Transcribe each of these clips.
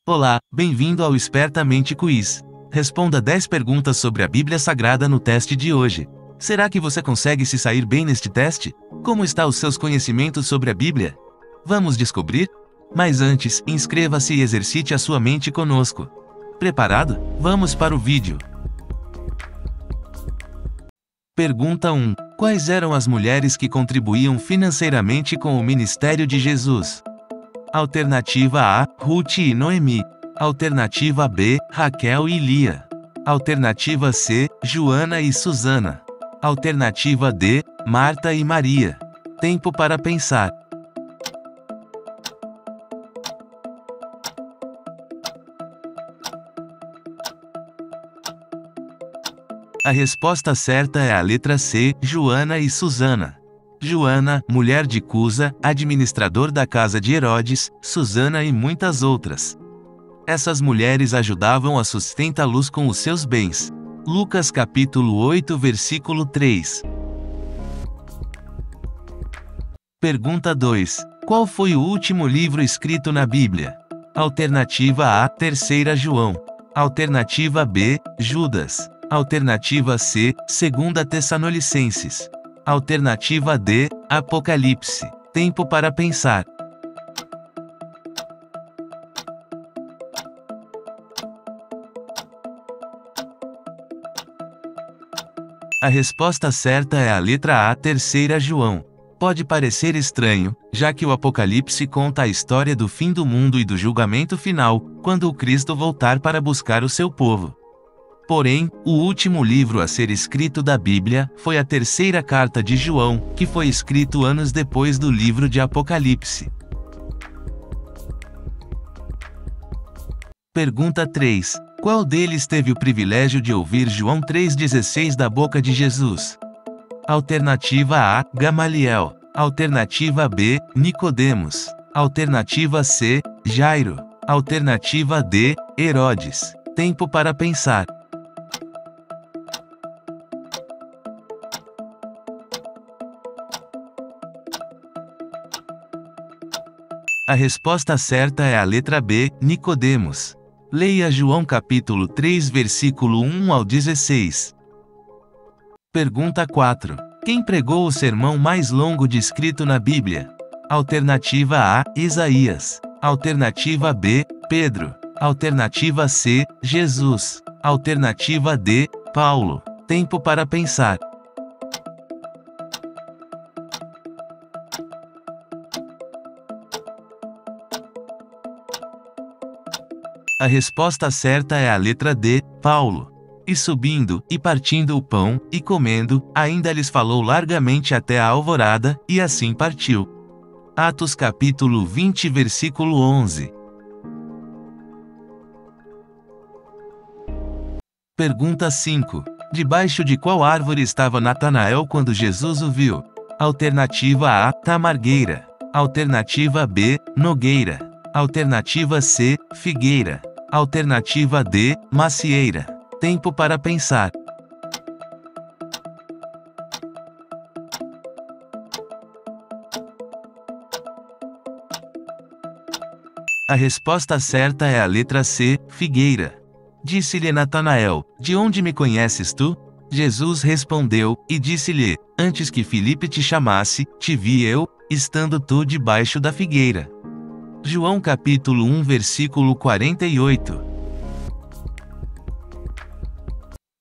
Olá, bem-vindo ao Espertamente Quiz. Responda 10 perguntas sobre a Bíblia Sagrada no teste de hoje. Será que você consegue se sair bem neste teste? Como estão os seus conhecimentos sobre a Bíblia? Vamos descobrir? Mas antes, inscreva-se e exercite a sua mente conosco. Preparado? Vamos para o vídeo. Pergunta 1. Quais eram as mulheres que contribuíam financeiramente com o ministério de Jesus? Alternativa A, Ruth e Noemi. Alternativa B, Raquel e Lia. Alternativa C, Joana e Susana. Alternativa D, Marta e Maria. Tempo para pensar. A resposta certa é a letra C, Joana e Susana. Joana, mulher de Cusa, administrador da casa de Herodes, Susana e muitas outras. Essas mulheres ajudavam a sustentá-los com os seus bens. Lucas capítulo 8, versículo 3. Pergunta 2. Qual foi o último livro escrito na Bíblia? Alternativa A, 3 João. Alternativa B, Judas. Alternativa C, 2 Tessalonicenses. Alternativa D, Apocalipse. Tempo para pensar. A resposta certa é a letra A, 3 João. Pode parecer estranho, já que o Apocalipse conta a história do fim do mundo e do julgamento final, quando o Cristo voltar para buscar o seu povo. Porém, o último livro a ser escrito da Bíblia foi a 3ª carta de João, que foi escrito anos depois do livro de Apocalipse. Pergunta 3. Qual deles teve o privilégio de ouvir João 3,16 da boca de Jesus? Alternativa A, Gamaliel. Alternativa B, Nicodemos. Alternativa C, Jairo. Alternativa D, Herodes. Tempo para pensar. A resposta certa é a letra B, Nicodemos. Leia João capítulo 3, versículo 1 ao 16. Pergunta 4. Quem pregou o sermão mais longo descrito na Bíblia? Alternativa A, Isaías. Alternativa B, Pedro. Alternativa C, Jesus. Alternativa D, Paulo. Tempo para pensar. A resposta certa é a letra D, Paulo. E subindo, e partindo o pão, e comendo, ainda lhes falou largamente até a alvorada, e assim partiu. Atos capítulo 20, versículo 11. Pergunta 5. Debaixo de qual árvore estava Natanael quando Jesus o viu? Alternativa A, tamargueira. Alternativa B, nogueira. Alternativa C, figueira. Alternativa D, macieira. Tempo para pensar. A resposta certa é a letra C, figueira. Disse-lhe Natanael: De onde me conheces tu? Jesus respondeu, e disse-lhe: Antes que Filipe te chamasse, te vi eu, estando tu debaixo da figueira. João capítulo 1, versículo 48.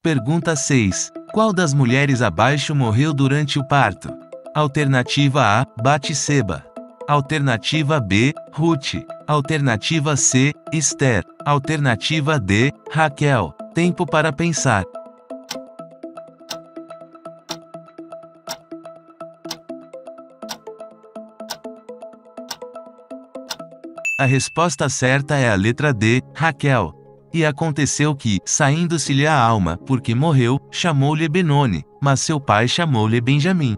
Pergunta 6. Qual das mulheres abaixo morreu durante o parto? Alternativa A, Batseba. Alternativa B, Ruth. Alternativa C, Esther. Alternativa D, Raquel. Tempo para pensar. A resposta certa é a letra D, Raquel. E aconteceu que, saindo-se-lhe a alma, porque morreu, chamou-lhe Benoni, mas seu pai chamou-lhe Benjamim.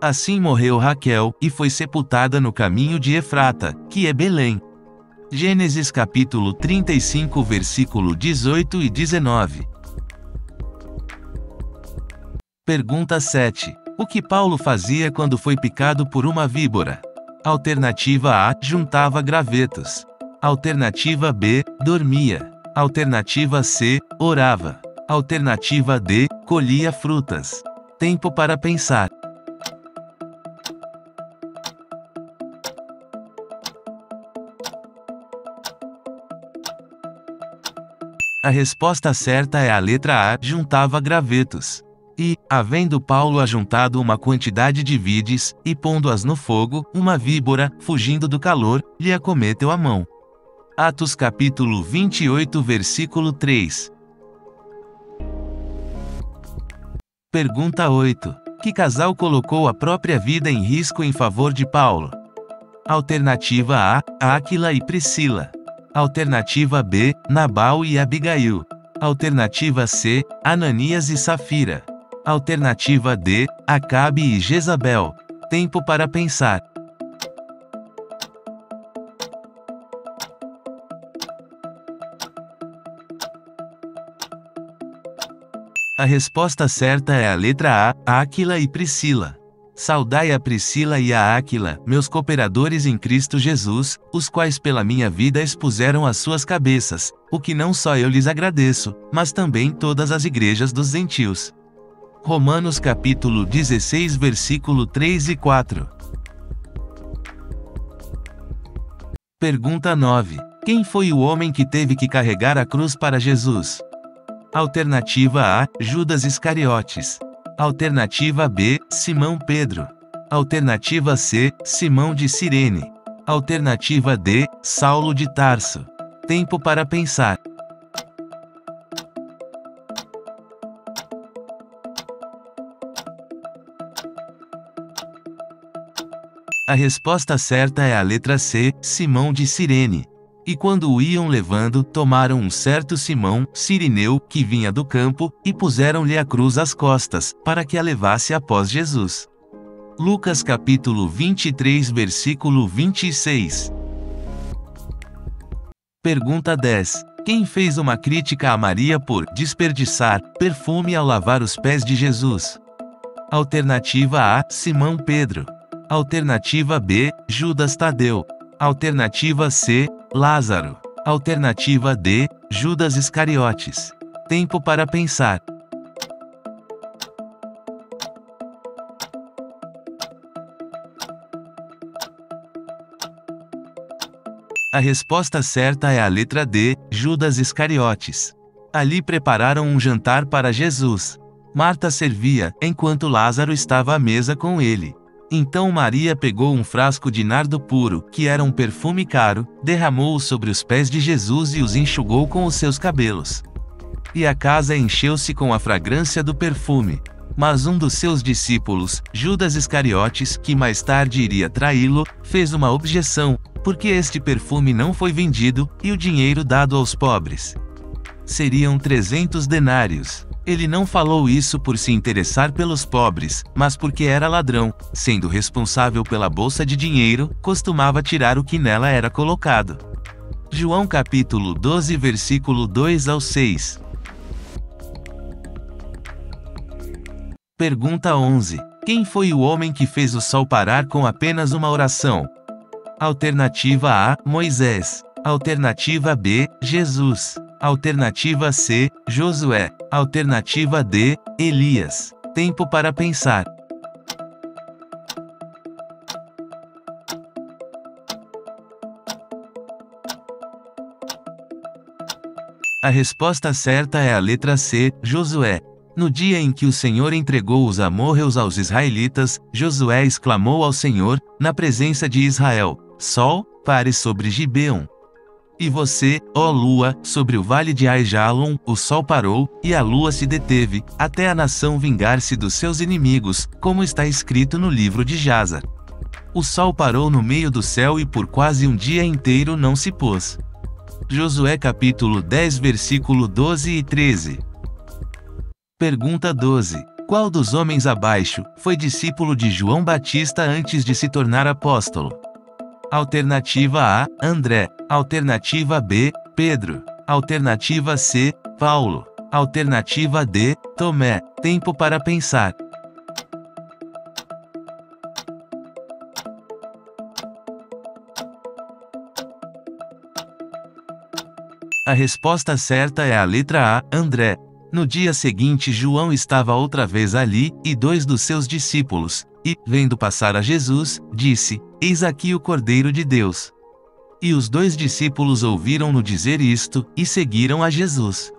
Assim morreu Raquel, e foi sepultada no caminho de Efrata, que é Belém. Gênesis capítulo 35, versículo 18 e 19. Pergunta 7. O que Paulo fazia quando foi picado por uma víbora? Alternativa A, juntava gravetos. Alternativa B, dormia. Alternativa C, orava. Alternativa D, colhia frutas. Tempo para pensar. A resposta certa é a letra A, juntava gravetos. E, havendo Paulo ajuntado uma quantidade de vides, e pondo-as no fogo, uma víbora, fugindo do calor, lhe acometeu a mão. Atos capítulo 28 versículo 3. Pergunta 8. Que casal colocou a própria vida em risco em favor de Paulo? Alternativa A, Áquila e Priscila. Alternativa B, Nabal e Abigail. Alternativa C, Ananias e Safira. Alternativa D, Acabe e Jezabel. Tempo para pensar. A resposta certa é a letra A, Áquila e Priscila. Saudai a Priscila e a Áquila, meus cooperadores em Cristo Jesus, os quais pela minha vida expuseram as suas cabeças, o que não só eu lhes agradeço, mas também todas as igrejas dos gentios. Romanos capítulo 16 versículo 3 e 4. Pergunta 9. Quem foi o homem que teve que carregar a cruz para Jesus? Alternativa A, Judas Iscariotes. Alternativa B, Simão Pedro. Alternativa C, Simão de Cirene. Alternativa D, Saulo de Tarso. Tempo para pensar. A resposta certa é a letra C, Simão de Cirene. E quando o iam levando, tomaram um certo Simão, cirineu, que vinha do campo, e puseram-lhe a cruz às costas, para que a levasse após Jesus. Lucas capítulo 23 versículo 26. Pergunta 10. Quem fez uma crítica a Maria por desperdiçar perfume ao lavar os pés de Jesus? Alternativa A, Simão Pedro. Alternativa B, Judas Tadeu. Alternativa C, Lázaro. Alternativa D, Judas Iscariotes. Tempo para pensar. A resposta certa é a letra D, Judas Iscariotes. Ali prepararam um jantar para Jesus. Marta servia, enquanto Lázaro estava à mesa com ele. Então Maria pegou um frasco de nardo puro, que era um perfume caro, derramou-o sobre os pés de Jesus e os enxugou com os seus cabelos. E a casa encheu-se com a fragrância do perfume. Mas um dos seus discípulos, Judas Iscariotes, que mais tarde iria traí-lo, fez uma objeção, porque este perfume não foi vendido, e o dinheiro dado aos pobres. Seriam 300 denários. Ele não falou isso por se interessar pelos pobres, mas porque era ladrão, sendo responsável pela bolsa de dinheiro, costumava tirar o que nela era colocado. João capítulo 12 versículo 2 ao 6. Pergunta 11. Quem foi o homem que fez o sol parar com apenas uma oração? Alternativa A, Moisés. Alternativa B, Jesus. Alternativa C, Josué. Alternativa D, Elias. Tempo para pensar. A resposta certa é a letra C, Josué. No dia em que o Senhor entregou os amorreus aos israelitas, Josué exclamou ao Senhor, na presença de Israel: Sol, pare sobre Gibeon. E você, ó lua, sobre o vale de Aijalon, o sol parou, e a lua se deteve, até a nação vingar-se dos seus inimigos, como está escrito no livro de Jazar. O sol parou no meio do céu e por quase um dia inteiro não se pôs. Josué capítulo 10 versículo 12 e 13. Pergunta 12. Qual dos homens abaixo foi discípulo de João Batista antes de se tornar apóstolo? Alternativa A, André. Alternativa B, Pedro. Alternativa C, Paulo. Alternativa D, Tomé. Tempo para pensar. A resposta certa é a letra A, André. No dia seguinte João estava outra vez ali, e 2 dos seus discípulos, e, vendo passar a Jesus, disse: Eis aqui o Cordeiro de Deus. E os 2 discípulos ouviram-no dizer isto, e seguiram a Jesus.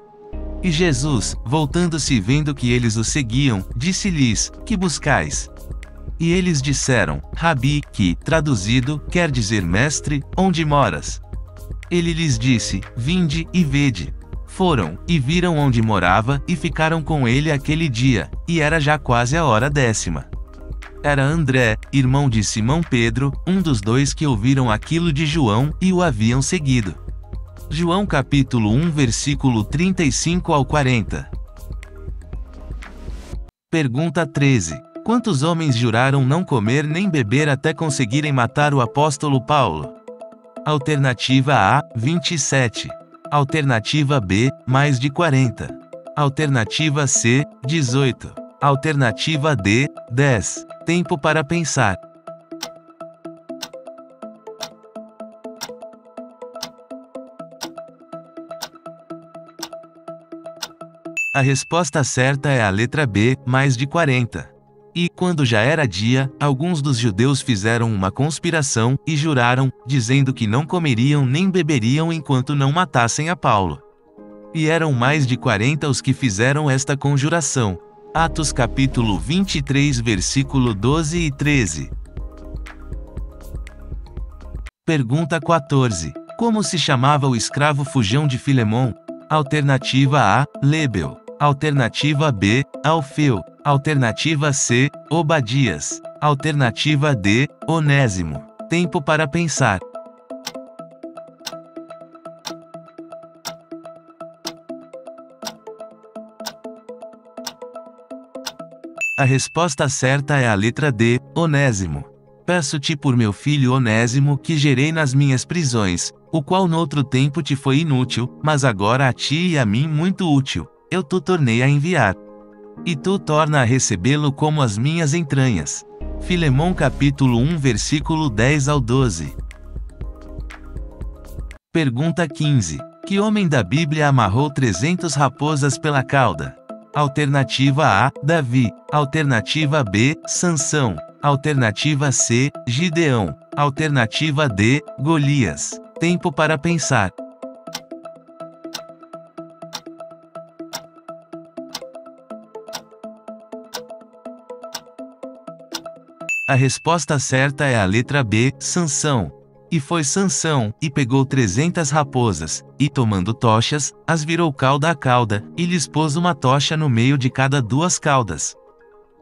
E Jesus, voltando-se e vendo que eles o seguiam, disse-lhes: Que buscais? E eles disseram: Rabi, que, traduzido, quer dizer mestre, onde moras? Ele lhes disse: Vinde e vede. Foram, e viram onde morava, e ficaram com ele aquele dia, e era já quase a hora 10ª. Era André, irmão de Simão Pedro, um dos 2 que ouviram aquilo de João, e o haviam seguido. João capítulo 1 versículo 35 ao 40. Pergunta 13. Quantos homens juraram não comer nem beber até conseguirem matar o apóstolo Paulo? Alternativa A, 27. Alternativa B, mais de 40. Alternativa C, 18. Alternativa D, 10. Tempo para pensar. A resposta certa é a letra B, mais de 40. E, quando já era dia, alguns dos judeus fizeram uma conspiração, e juraram, dizendo que não comeriam nem beberiam enquanto não matassem a Paulo. E eram mais de 40 os que fizeram esta conjuração. Atos capítulo 23 versículo 12 e 13. Pergunta 14. Como se chamava o escravo fujão de Filemon? Alternativa A, Lebeu. Alternativa B, Alfeu. Alternativa C, Obadias. Alternativa D, Onésimo. Tempo para pensar. A resposta certa é a letra D, Onésimo. Peço-te por meu filho Onésimo que gerei nas minhas prisões, o qual noutro tempo te foi inútil, mas agora a ti e a mim muito útil. Eu te tornei a enviar. E tu torna a recebê-lo como as minhas entranhas. Filemon capítulo 1 versículo 10 ao 12. Pergunta 15. Que homem da Bíblia amarrou 300 raposas pela cauda? Alternativa A, Davi. Alternativa B, Sansão. Alternativa C, Gideão. Alternativa D, Golias. Tempo para pensar. A resposta certa é a letra B, Sansão. E foi Sansão, e pegou 300 raposas, e tomando tochas, as virou cauda a cauda, e lhes pôs uma tocha no meio de cada 2 caudas.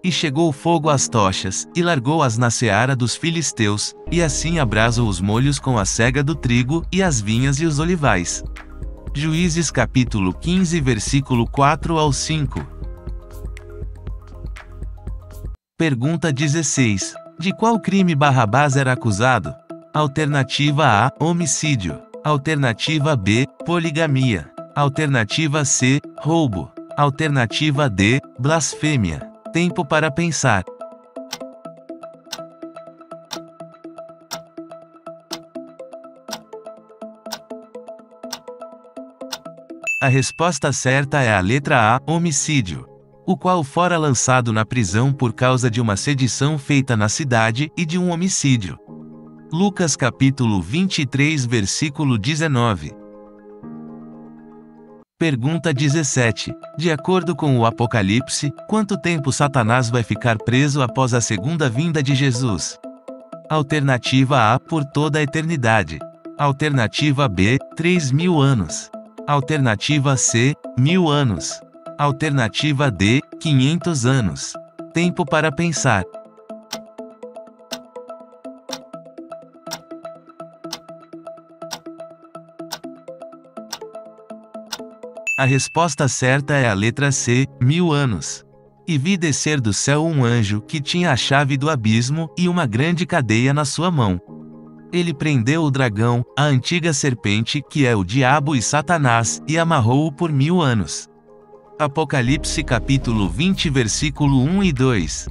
E chegou o fogo às tochas, e largou-as na seara dos filisteus, e assim abrasou os molhos com a sega do trigo, e as vinhas e os olivais. Juízes capítulo 15 versículo 4 ao 5. Pergunta 16. De qual crime Barrabás era acusado? Alternativa A, homicídio. Alternativa B, poligamia. Alternativa C, roubo. Alternativa D, blasfêmia. Tempo para pensar. A resposta certa é a letra A, homicídio. O qual fora lançado na prisão por causa de uma sedição feita na cidade, e de um homicídio. Lucas capítulo 23 versículo 19. Pergunta 17. De acordo com o Apocalipse, quanto tempo Satanás vai ficar preso após a segunda vinda de Jesus? Alternativa A, por toda a eternidade. Alternativa B, 3.000 anos. Alternativa C, 1.000 anos. Alternativa D, 500 anos. Tempo para pensar. A resposta certa é a letra C, 1.000 anos. E vi descer do céu um anjo que tinha a chave do abismo e uma grande cadeia na sua mão. Ele prendeu o dragão, a antiga serpente, que é o diabo e Satanás, e amarrou-o por 1.000 anos. Apocalipse capítulo 20 versículo 1 e 2.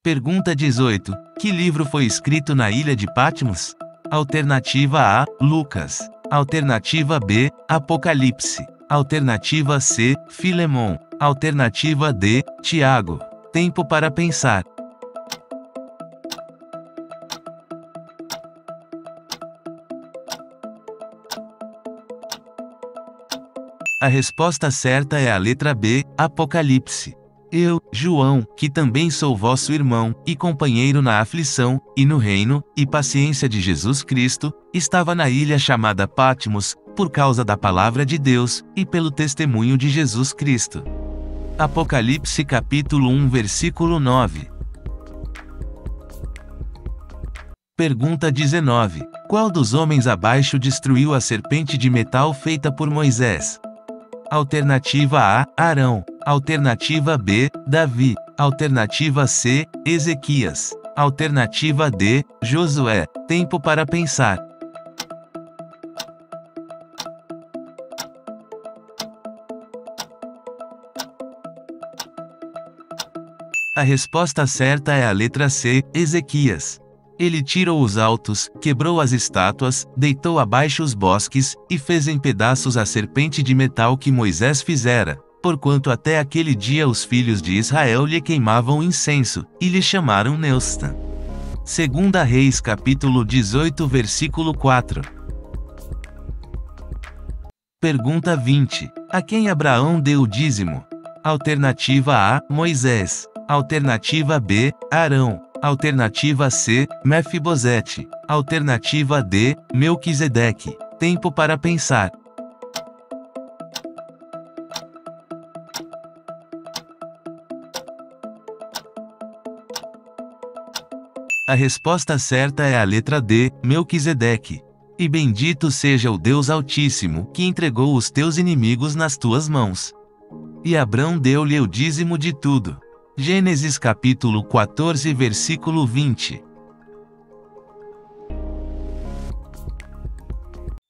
Pergunta 18. Que livro foi escrito na ilha de Patmos? Alternativa A, Lucas. Alternativa B, Apocalipse. Alternativa C, Filemon. Alternativa D, Tiago. Tempo para pensar. A resposta certa é a letra B, Apocalipse. Eu, João, que também sou vosso irmão, e companheiro na aflição, e no reino, e paciência de Jesus Cristo, estava na ilha chamada Patmos, por causa da palavra de Deus, e pelo testemunho de Jesus Cristo. Apocalipse capítulo 1 versículo 9. Pergunta 19. Qual dos homens abaixo destruiu a serpente de metal feita por Moisés? Alternativa A, Arão. Alternativa B, Davi. Alternativa C, Ezequias. Alternativa D, Josué. Tempo para pensar. A resposta certa é a letra C, Ezequias. Ele tirou os altos, quebrou as estátuas, deitou abaixo os bosques, e fez em pedaços a serpente de metal que Moisés fizera, porquanto até aquele dia os filhos de Israel lhe queimavam incenso, e lhe chamaram Neustan. 2 Reis capítulo 18 versículo 4. Pergunta 20. A quem Abraão deu o dízimo? Alternativa A, Moisés. Alternativa B, Arão. Alternativa C, Mefibosete. Alternativa D, Melquisedeque. Tempo para pensar. A resposta certa é a letra D, Melquisedeque. E bendito seja o Deus Altíssimo, que entregou os teus inimigos nas tuas mãos. E Abrão deu-lhe o dízimo de tudo. Gênesis capítulo 14 versículo 20.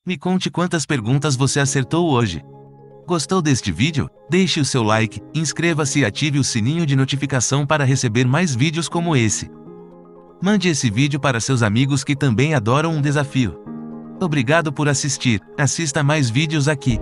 Me conte quantas perguntas você acertou hoje. Gostou deste vídeo? Deixe o seu like, inscreva-se e ative o sininho de notificação para receber mais vídeos como esse. Mande esse vídeo para seus amigos que também adoram um desafio. Obrigado por assistir. Assista mais vídeos aqui.